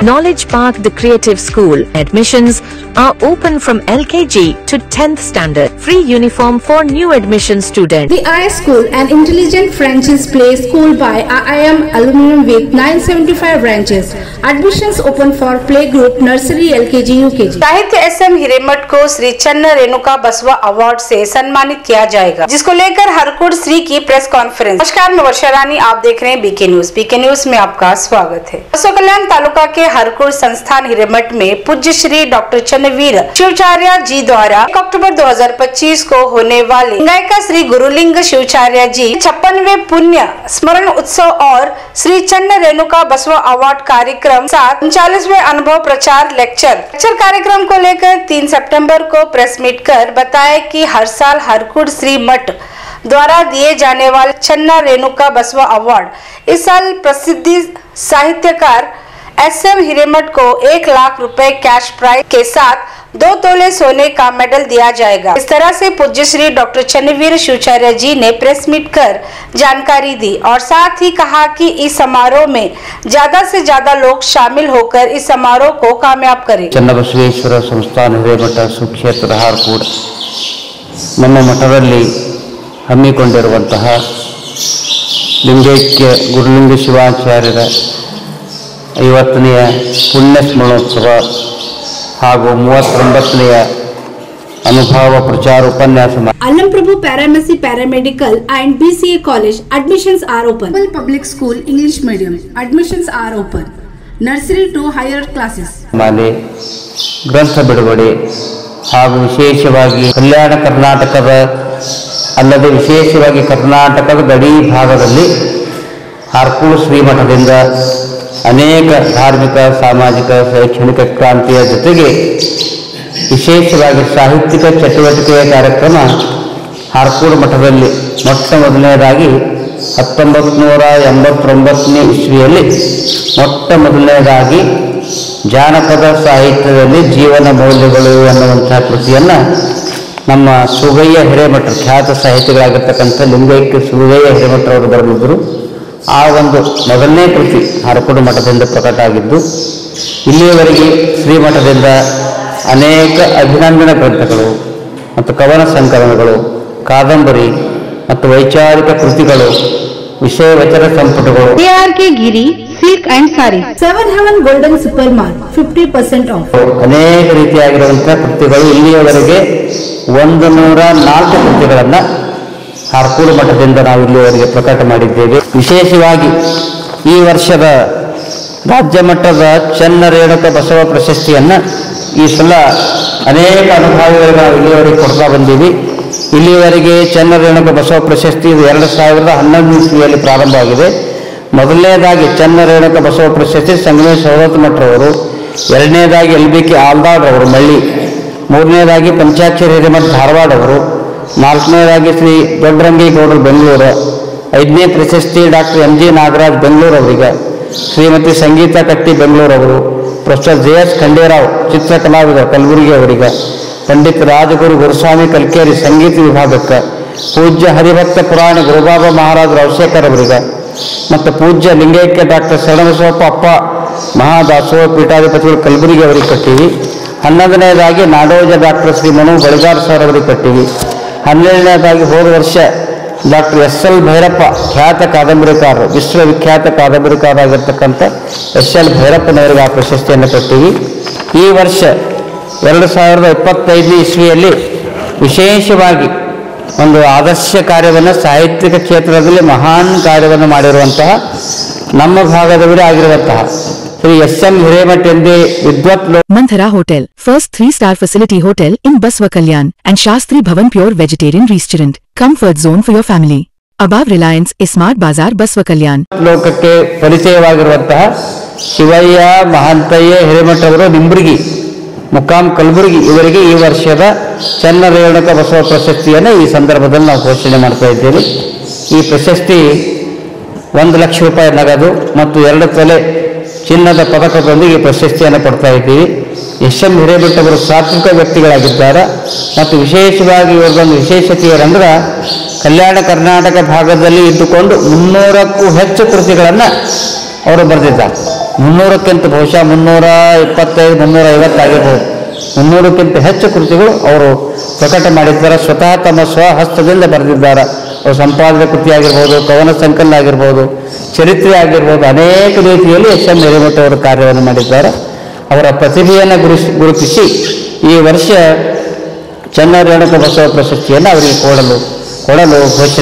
Knowledge Park, the Creative School. Admissions are open from LKG to 10th standard. Free uniform for new admission students. The IS School, an intelligent franchise play school by IIM alumni with 975 branches. Admissions open for playgroup, nursery, LKG, UKG. साहित्य SM Hiremath को श्री चन्न रेणुका बसवा award से सम्मानित किया जाएगा, जिसको लेकर हरकुड़ श्री की प्रेस कॉन्फ्रेंस। नमस्कार, मैं वर्षा रानी, आप देख रहे हैं बीके न्यूज। बीके न्यूज में आपका स्वागत है। बसवा कल्याण तालुका के हरकुड़ संस्थान हिरेमठ में पूज्य श्री डॉक्टर चन्नवीर शिवाचार्य जी द्वारा 1 अक्टूबर 2025 को होने वाले गायिका श्री गुरुलिंग शिवाचार्य जी 56वें पुण्य स्मरण उत्सव और श्री चन्न रेणुका बसवा अवार्ड कार्यक्रम साथ 39वें अनुभव प्रचार लेक्चर कार्यक्रम को लेकर 3 सितंबर को प्रेस मीट कर बताया कि हर साल हरकुड़ श्री मठ द्वारा दिए जाने वाले चन्ना रेणुका बसवा अवार्ड इस साल प्रसिद्ध साहित्यकार SM हिरेमठ को 1 लाख रुपए कैश प्राइज के साथ 2 तोले सोने का मेडल दिया जाएगा। इस तरह से पूज्य श्री डॉक्टर चन्नवीर शिवाचार्य जी ने प्रेस मीट कर जानकारी दी और साथ ही कहा कि इस समारोह में ज्यादा से ज्यादा लोग शामिल होकर इस समारोह को कामयाब करें। ಚನ್ನಬಸವೇಶ್ವರ ಸಂಸ್ಥಾನ ಹಿರೇಮಠ ಸುಕ್ಷೇತ್ರ ಹಾರ್ಕೂಡ್ ನಮ್ಮ ಮಠದಲ್ಲಿ ಹಮ್ಮಿಕೊಂಡಿರುವಂತಹ ಲಿಂಗೈಕ್ಯ ಗುರುಲಿಂಗ ಶಿವಾಚಾರ್ಯರ 50ನೇ ಪುಣ್ಯ ಸ್ಮರಣೋತ್ಸವ ಹಾಗೂ 39ನೇ ಅನುಭವ ಪ್ರಚಾರ ಉಪನ್ಯಾಸ. Alamprabhu Paramedic Paramedical and BCA College admissions are open. Public School English Medium admissions are open. Nursery to higher classes. ಮಾಲೆ ಗ್ರಂಥ ಬಿಡುಗಡೆ ಹಾಗೂ ವಿಶೇಷವಾಗಿ ಕಲ್ಯಾಣ ಕರ್ನಾಟಕದ ಅಲ್ಲದೆ ವಿಶೇಷವಾಗಿ ಕರ್ನಾಟಕದ ಗಡಿ ಭಾಗದಲ್ಲಿ ಹರಕೂಡು ಶ್ರೀಮಠದಿಂದ ಅನೇಕ ಧಾರ್ಮಿಕ ಸಾಮಾಜಿಕ ಶೈಕ್ಷಣಿಕ ಕ್ರಾಂತಿಯ ಜೊತೆಗೆ ವಿಶೇಷವಾಗಿ ಸಾಹಿತ್ಯಿಕ ಚಟುವಟಿಕೆಯ ಕಾರ್ಯಕ್ರಮ ಹರಕೂಡು ಮಠದಲ್ಲಿ ಮೊಟ್ಟ ಮೊದಲನೇದಾಗಿ 1989ನೇ ಇಸ್ವಿಯಲ್ಲಿ ಮೊಟ್ಟ ಮೊದಲನೇದಾಗಿ ಜಾನಪದ ಸಾಹಿತ್ಯದಲ್ಲಿ ಜೀವನ ಮೌಲ್ಯಗಳು ಎನ್ನುವಂತಹ ಕೃತಿಯನ್ನು ನಮ್ಮ ಸುಗಯ್ಯ ಹಿರೇಮಠ ಖ್ಯಾತ ಸಾಹಿತಿಗಳಾಗಿರ್ತಕ್ಕಂಥ ಲಿಂಗೈಕ್ಯ ಸುಗಯ್ಯ ಹಿರೇಮಠರವರು ಬರೆದಿದ್ದರು. ಆ ಒಂದು ಮೊದಲನೇ ಕೃತಿ ಹರಕೂಡು ಮಠದಿಂದ ಪ್ರಕಟ ಆಗಿದ್ದು, ಇಲ್ಲಿಯವರೆಗೆ ಶ್ರೀಮಠದಿಂದ ಅನೇಕ ಅಭಿನಂದನಾ ಗ್ರಂಥಗಳು ಮತ್ತು ಕವನ ಸಂಕಲನಗಳು, ಕಾದಂಬರಿ ಮತ್ತು ವೈಚಾರಿಕ ಕೃತಿಗಳು, ವಿಷಯ ವಚನ ಸಂಪುಟಗಳು, ARK Giri silk and sorry 7 Heaven golden super mart 50% of ಅನೇಕ ರೀತಿಯಾಗಿರುವಂತಹ ಕೃತಿಗಳು ಇಲ್ಲಿಯವರೆಗೆ 104 ಕೃತಿಗಳನ್ನು ಹರಕೂಡು ಮಠದಿಂದ ನಾವು ಇಲ್ಲಿಯವರೆಗೆ ಪ್ರಕಟ ಮಾಡಿದ್ದೇವೆ. ವಿಶೇಷವಾಗಿ ಈ ವರ್ಷದ ರಾಜ್ಯ ಮಟ್ಟದ ಚನ್ನ ರೇಣುಕ ಬಸವ ಪ್ರಶಸ್ತಿಯನ್ನು ಈ ಸಲ ಅನೇಕ ಅನುಭವಿಗಳಿಗೆ ನಾವು ಇಲ್ಲಿಯವರೆಗೆ ಕೊಡ್ತಾ ಬಂದೀವಿ. ಇಲ್ಲಿಯವರೆಗೆ ಚನ್ನ ರೇಣುಕ ಬಸವ ಪ್ರಶಸ್ತಿ 2011 ಇಸ್ವಿಯಲ್ಲಿ ಪ್ರಾರಂಭವಾಗಿದೆ. ಮೊದಲನೇದಾಗಿ ಚನ್ನ ರೇಣುಕ ಬಸವ ಪ್ರಶಸ್ತಿ ಸಂಗಮೇಶ್ ಸವದತ್ತಿ ಮಠರವರು, ಎರಡನೇದಾಗಿ LBK ಆಲ್ದಾಡ್ ಅವರು ಮಳ್ಳಿ, ಮೂರನೇದಾಗಿ ಪಂಚಾಕ್ಷರಿ ಹಿರೇಮಠ ಧಾರವಾಡ ಅವರು, ನಾಲ್ಕನೇದಾಗಿ ಶ್ರೀ ದೊಡ್ಡರಂಗೇಗೌಡರು ಬೆಂಗಳೂರು, 5ನೇ ಪ್ರಶಸ್ತಿ ಡಾಕ್ಟರ್ MG ನಾಗರಾಜ್ ಬೆಂಗಳೂರು ಅವರಿಗೆ, ಶ್ರೀಮತಿ ಸಂಗೀತಾ ಕಟ್ಟಿ ಬೆಂಗಳೂರು ಅವರು, ಪ್ರೊಫೆಸರ್ JS ಖಂಡೇರಾವ್ ಚಿತ್ರ ಕಲಾವಿದರು ಕಲಬುರಗಿ ಅವರಿಗೆ, ಪಂಡಿತ್ ರಾಜಗುರು ಗುರುಸ್ವಾಮಿ ಕಲ್ಕೇರಿ ಸಂಗೀತ ವಿಭಾಗಕ್ಕೆ, ಪೂಜ್ಯ ಹರಿಭಕ್ತ ಪುರಾಣ ಗುರುಬಾಬಾ ಮಹಾರಾಜ್ ರಾಜಶೇಖರ್ ಅವರಿಗೆ ಮತ್ತು ಪೂಜ್ಯ ಲಿಂಗೈಕ್ಯ ಡಾಕ್ಟರ್ ಶರಣಬಸವಪ್ಪ ಅಪ್ಪ ಮಹಾದಾಸೋಹ ಪೀಠಾಧಿಪತಿಗಳು ಕಲಬುರಗಿ ಅವರಿಗೆ ಕೊಟ್ಟಿವಿ. 11ನೇದಾಗಿ ನಾಡೋಜ ಡಾಕ್ಟರ್ ಶ್ರೀ ಮನು ಬಳಿಗಾರ್ ಸರ್ ಅವರಿಗೆ ಕೊಟ್ಟಿವಿ. 12ನೇದಾಗಿ ಹೋದ ವರ್ಷ ಡಾಕ್ಟರ್ SL ಭೈರಪ್ಪ ಖ್ಯಾತ ಕಾದಂಬರಿಕಾರರು, ವಿಶ್ವವಿಖ್ಯಾತ ಕಾದಂಬರಿಕಾರರಾಗಿರ್ತಕ್ಕಂಥ SL ಭೈರಪ್ಪನವರಿಗೆ ಆ ಪ್ರಶಸ್ತಿಯನ್ನು ಕೊಟ್ಟಿವಿ. ಈ ವರ್ಷ 2025ನೇ ಇಸ್ವಿಯಲ್ಲಿ ವಿಶೇಷವಾಗಿ ಒಂದು ಆದರ್ಶ ಕಾರ್ಯವನ್ನು ಸಾಹಿತ್ಯಿಕ ಕ್ಷೇತ್ರದಲ್ಲಿ ಮಹಾನ್ ಕಾರ್ಯವನ್ನು ಮಾಡಿರುವಂತಹ ನಮ್ಮ ಭಾಗದವರೇ ಆಗಿರುವಂತಹ ಶ್ರೀ SM ಹಿರೇಮಠ ಎಂದೇ ವಿದ್ವತ್ Manthara Hotel, first 3-star facility hotel in Baswa Kalyan and Shastri Bhavan Pure Vegetarian Restaurant. Comfort zone for your family. Above Reliance Smart Bazaar Baswa Kalyan. ಲೋಕಕ್ಕೆ ಪರಿಚಯವಾಗಿರುವಂತಹ ಶಿವಯ್ಯ ಮಹಾಂತಯ್ಯ ಹಿರೇಮಠ ಅವರು ನಿಂಬರ್ಗಿ ಮುಕಾಂ ಕಲಬುರಗಿ ಇವರಿಗೆ ಈ ವರ್ಷದ ಚನ್ನ ರೇಣುಕ ಬಸವ ಪ್ರಶಸ್ತಿಯನ್ನು ಈ ಸಂದರ್ಭದಲ್ಲಿ ನಾವು ಘೋಷಣೆ ಮಾಡ್ತಾ ಇದ್ದೇವೆ. ಈ ಪ್ರಶಸ್ತಿ 1 ಲಕ್ಷ ರೂಪಾಯಿ ನಗದು ಮತ್ತು 2 ತೊಲೆ ಚಿನ್ನದ ಪದಕದೊಂದಿಗೆ ಪ್ರಶಸ್ತಿಯನ್ನು ಕೊಡ್ತಾ ಇದ್ದೀವಿ. SM ಹಿರೇಮಠ ಅವರು ಸಾತ್ವಿಕ ವ್ಯಕ್ತಿಗಳಾಗಿದ್ದಾರೆ ಮತ್ತು ವಿಶೇಷವಾಗಿ ಇವರದೊಂದು ವಿಶೇಷತೆ ಏನಂದ್ರೆ ಕಲ್ಯಾಣ ಕರ್ನಾಟಕ ಭಾಗದಲ್ಲಿ ಇದ್ದುಕೊಂಡು 300ಕ್ಕೂ ಹೆಚ್ಚು ಕೃತಿಗಳನ್ನು ಅವರು ಬರೆದಿದ್ದಾರೆ. 300ಕ್ಕಿಂತ ಬಹುಶಃ 325 350 ಆಗಿರ್ಬೋದು, 300ಕ್ಕಿಂತ ಹೆಚ್ಚು ಕೃತಿಗಳು ಅವರು ಪ್ರಕಟ ಮಾಡಿದ್ದಾರೆ. ಸ್ವತಃ ತಮ್ಮ ಸ್ವಹಸ್ತದಿಂದ ಬರೆದಿದ್ದಾರೆ. ಅವರು ಸಂಪಾದನೆ ಕೃತಿ ಆಗಿರ್ಬೋದು, ಕವನ ಸಂಕಲನ ಆಗಿರ್ಬೋದು, ಚರಿತ್ರೆ ಆಗಿರ್ಬೋದು, ಅನೇಕ ರೀತಿಯಲ್ಲಿ ಎಸ್ ಎಂ ಹಿರೇಮಠ ಅವರು ಕಾರ್ಯವನ್ನು ಮಾಡಿದ್ದಾರೆ. ಅವರ ಪ್ರತಿಭೆಯನ್ನು ಗುರುತಿಸಿ ಈ ವರ್ಷ ಚೆನ್ನರೇಣುಕ ಬಸವ ಪ್ರಶಸ್ತಿಯನ್ನು ಅವರಿಗೆ ಕೊಡಲು ಘೋಷಣೆ